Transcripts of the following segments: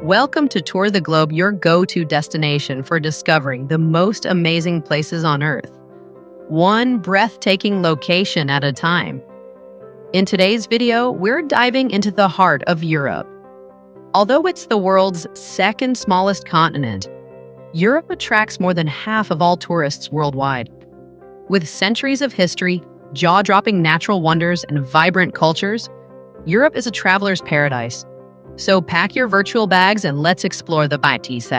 Welcome to Tour the Globe, your go-to destination for discovering the most amazing places on Earth, one breathtaking location at a time. In today's video, we're diving into the heart of Europe. Although it's the world's second smallest continent, Europe attracts more than half of all tourists worldwide. With centuries of history, jaw-dropping natural wonders, and vibrant cultures, Europe is a traveler's paradise. So pack your virtual bags and let's explore the Plitus.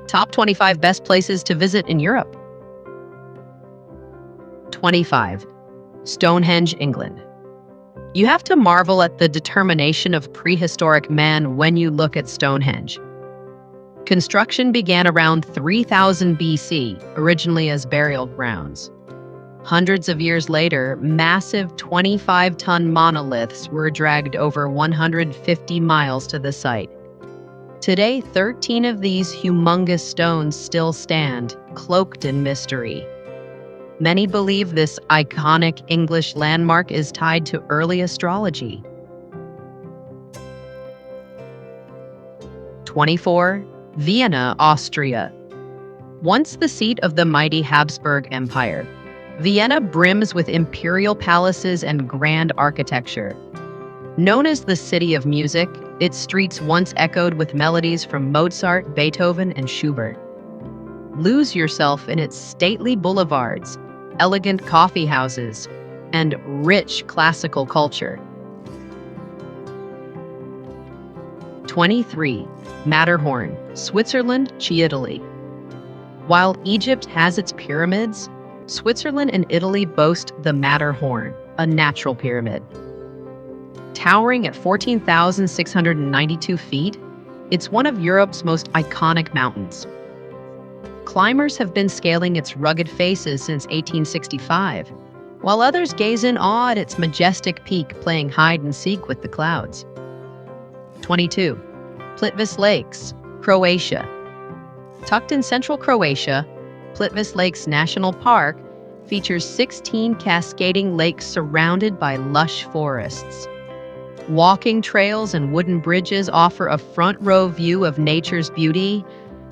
Top 25 best places to visit in Europe. 25. Stonehenge, England. You have to marvel at the determination of prehistoric man when you look at Stonehenge. Construction began around 3000 BC, originally as burial grounds. Hundreds of years later, massive 25-ton monoliths were dragged over 150 miles to the site. Today, 13 of these humongous stones still stand, cloaked in mystery. Many believe this iconic English landmark is tied to early astrology. 24. Vienna, Austria. Once the seat of the mighty Habsburg Empire, Vienna brims with imperial palaces and grand architecture. Known as the City of Music, its streets once echoed with melodies from Mozart, Beethoven, and Schubert. Lose yourself in its stately boulevards, elegant coffee houses, and rich classical culture. 23. Matterhorn, Switzerland, Italy. While Egypt has its pyramids, Switzerland and Italy boast the Matterhorn, a natural pyramid. Towering at 14,692 feet, it's one of Europe's most iconic mountains. Climbers have been scaling its rugged faces since 1865, while others gaze in awe at its majestic peak playing hide-and-seek with the clouds. 22. Plitus Lakes, Croatia. Tucked in central Croatia, Plitus Lakes National Park features 16 cascading lakes surrounded by lush forests. Walking trails and wooden bridges offer a front-row view of nature's beauty,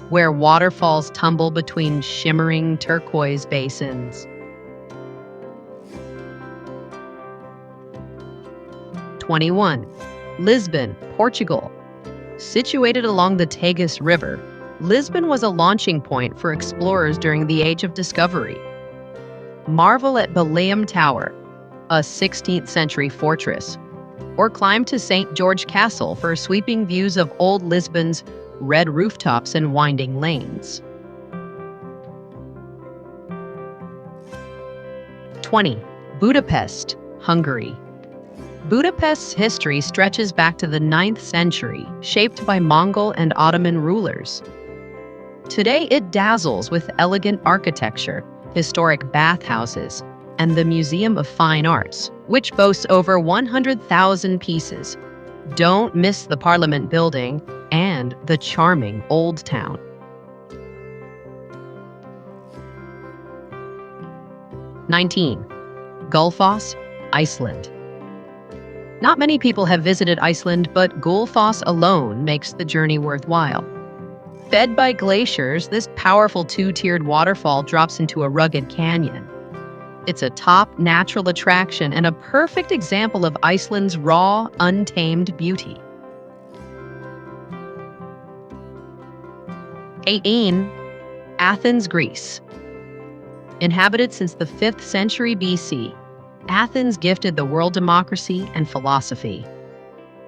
where waterfalls tumble between shimmering turquoise basins. 21. Lisbon, Portugal. Situated along the Tagus River, Lisbon was a launching point for explorers during the Age of Discovery. Marvel at Baleum Tower, a 16th century fortress, or climb to St. George Castle for sweeping views of old Lisbon's red rooftops and winding lanes. 20. Budapest, Hungary. Budapest's history stretches back to the 9th century, shaped by Mongol and Ottoman rulers. Today, it dazzles with elegant architecture, historic bathhouses, and the Museum of Fine Arts, which boasts over 100,000 pieces. Don't miss the Parliament building and the charming Old Town. 19. Gulfos Iceland. Not many people have visited Iceland, but Gulfos alone makes the journey worthwhile. Fed by glaciers, this powerful two-tiered waterfall drops into a rugged canyon. It's a top natural attraction and a perfect example of Iceland's raw, untamed beauty. 18. Athens, Greece. Inhabited since the 5th century BC, Athens gifted the world democracy and philosophy.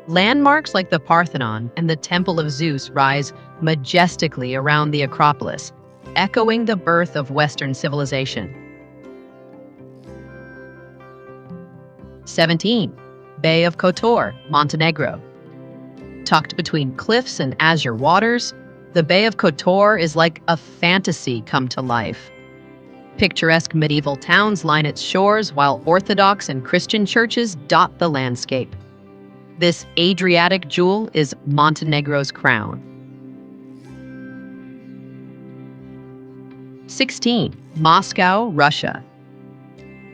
Landmarks like the Parthenon and the Temple of Zeus rise majestically around the Acropolis, echoing the birth of Western civilization. 17. Bay of Kotor, Montenegro. Tucked between cliffs and azure waters, the Bay of Kotor is like a fantasy come to life. Picturesque medieval towns line its shores, while Orthodox and Christian churches dot the landscape. This Adriatic jewel is Montenegro's crown. 16. Moscow, Russia.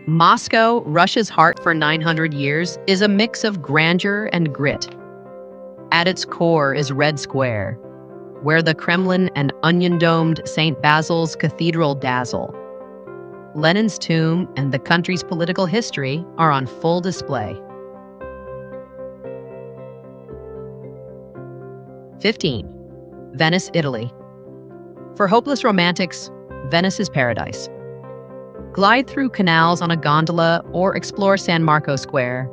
Moscow, Russia's heart for 900 years, is a mix of grandeur and grit. At its core is Red Square, where the Kremlin and onion-domed St. Basil's Cathedral dazzle. Lenin's tomb and the country's political history are on full display. 15. Venice, Italy. For hopeless romantics, Venice is paradise. Glide through canals on a gondola or explore San Marco Square,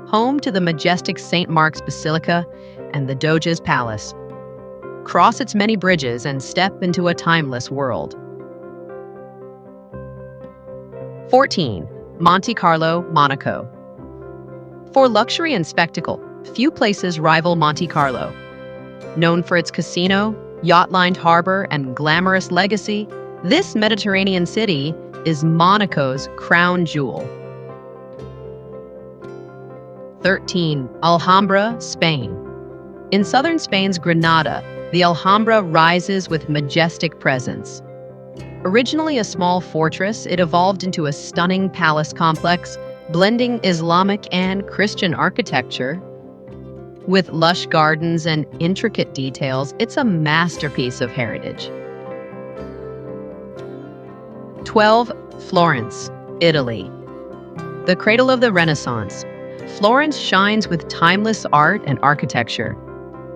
home to the majestic St. Mark's Basilica and the Doge's Palace. Cross its many bridges and step into a timeless world. 14. Monte Carlo, Monaco. For luxury and spectacle, few places rival Monte Carlo. Known for its casino, yacht-lined harbor, and glamorous legacy, this Mediterranean city is Monaco's crown jewel. 13. Alhambra, Spain. In southern Spain's Granada, the Alhambra rises with majestic presence. Originally a small fortress, it evolved into a stunning palace complex, blending Islamic and Christian architecture. With lush gardens and intricate details, it's a masterpiece of heritage. 12. Florence, Italy. The cradle of the Renaissance, Florence shines with timeless art and architecture.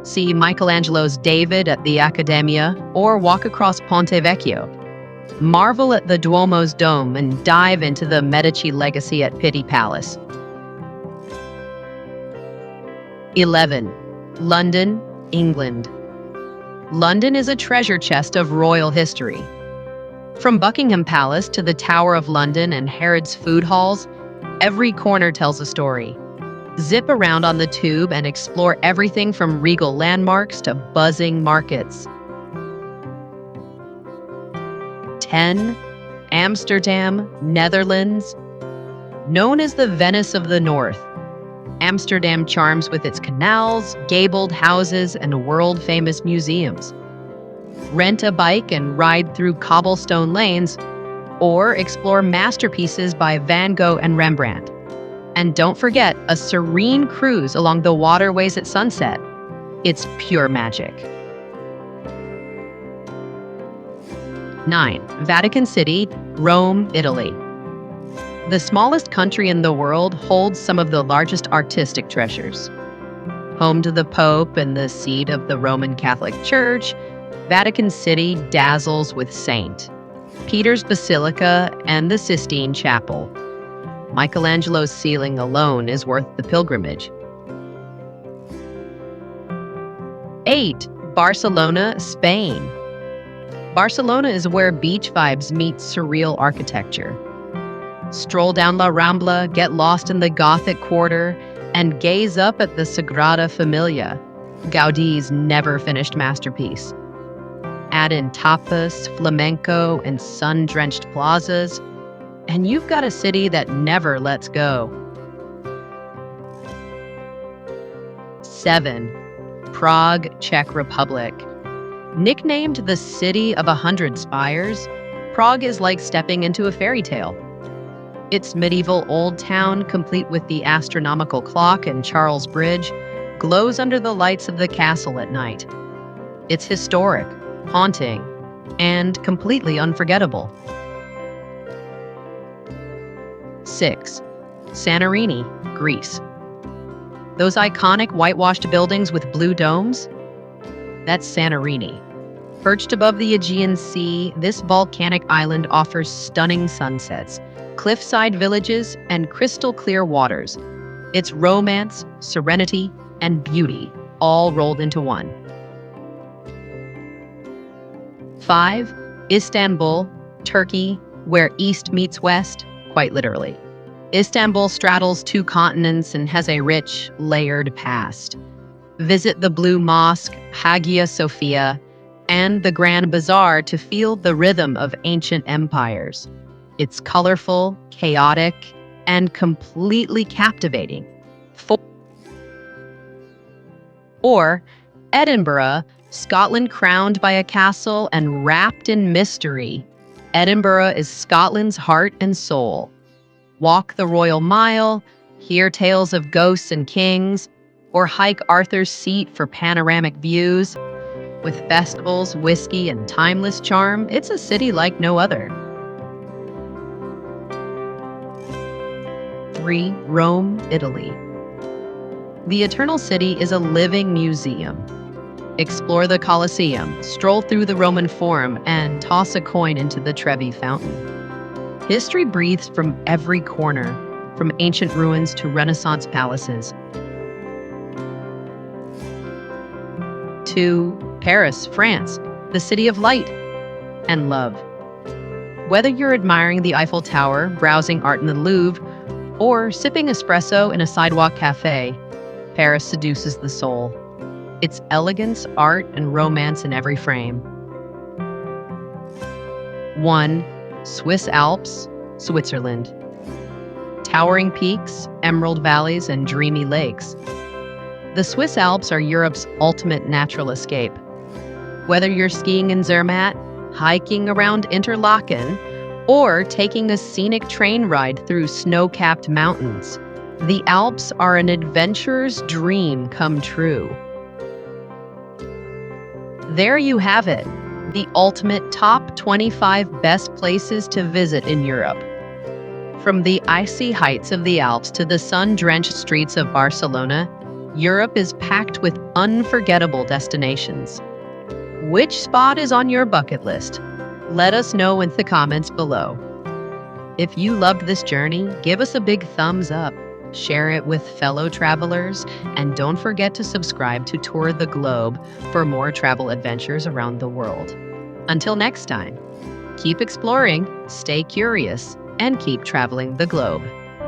See Michelangelo's David at the Accademia or walk across Ponte Vecchio. Marvel at the Duomo's dome and dive into the Medici legacy at Pitti Palace. 11. London, England. London is a treasure chest of royal history. From Buckingham Palace to the Tower of London and Harrods food halls, every corner tells a story. Zip around on the tube and explore everything from regal landmarks to buzzing markets. 10. Amsterdam, Netherlands. Known as the Venice of the North, Amsterdam charms with its canals, gabled houses, and world-famous museums. Rent a bike and ride through cobblestone lanes, or explore masterpieces by Van Gogh and Rembrandt. And don't forget a serene cruise along the waterways at sunset. It's pure magic. 9. Vatican City, Rome, Italy. The smallest country in the world holds some of the largest artistic treasures. Home to the Pope and the seat of the Roman Catholic Church, Vatican City dazzles with St. Peter's Basilica and the Sistine Chapel. Michelangelo's ceiling alone is worth the pilgrimage. 8. Barcelona, Spain. Barcelona is where beach vibes meet surreal architecture. Stroll down La Rambla, get lost in the Gothic Quarter, and gaze up at the Sagrada Familia, Gaudi's never-finished masterpiece. Add in tapas, flamenco, and sun-drenched plazas, and you've got a city that never lets go. 7. Prague, Czech Republic. Nicknamed the City of 100 Spires, Prague is like stepping into a fairy tale. Its medieval old town, complete with the astronomical clock and Charles Bridge, glows under the lights of the castle at night. It's historic, haunting, and completely unforgettable. 6. Santorini, Greece. Those iconic whitewashed buildings with blue domes? That's Santorini. Perched above the Aegean Sea, this volcanic island offers stunning sunsets, cliffside villages, and crystal-clear waters. It's romance, serenity, and beauty, all rolled into one. 5. Istanbul, Turkey, where East meets West, quite literally. Istanbul straddles 2 continents and has a rich, layered past. Visit the Blue Mosque, Hagia Sophia, and the Grand Bazaar to feel the rhythm of ancient empires. It's colorful, chaotic, and completely captivating. 4. Edinburgh, Scotland crowned by a castle and wrapped in mystery. Edinburgh is Scotland's heart and soul. Walk the Royal Mile, hear tales of ghosts and kings, Or hike Arthur's Seat for panoramic views. With festivals, whiskey, and timeless charm, it's a city like no other. 3. Rome, Italy. The Eternal City is a living museum. Explore the Colosseum, stroll through the Roman Forum, and toss a coin into the Trevi Fountain. History breathes from every corner, from ancient ruins to Renaissance palaces. 2. Paris, France, the city of light and love. Whether you're admiring the Eiffel Tower, browsing art in the Louvre, or sipping espresso in a sidewalk cafe, Paris seduces the soul. Its elegance, art, and romance in every frame. 1. Swiss Alps, Switzerland. Towering peaks, emerald valleys, and dreamy lakes. The Swiss Alps are Europe's ultimate natural escape. Whether you're skiing in Zermatt, hiking around Interlaken, or taking a scenic train ride through snow-capped mountains, the Alps are an adventurer's dream come true. There you have it, the ultimate top 25 best places to visit in Europe. From the icy heights of the Alps to the sun-drenched streets of Barcelona, Europe is packed with unforgettable destinations. Which spot is on your bucket list? Let us know in the comments below. If you loved this journey, give us a big thumbs up, share it with fellow travelers, and don't forget to subscribe to Tour the Globe for more travel adventures around the world. Until next time, keep exploring, stay curious, and keep traveling the globe.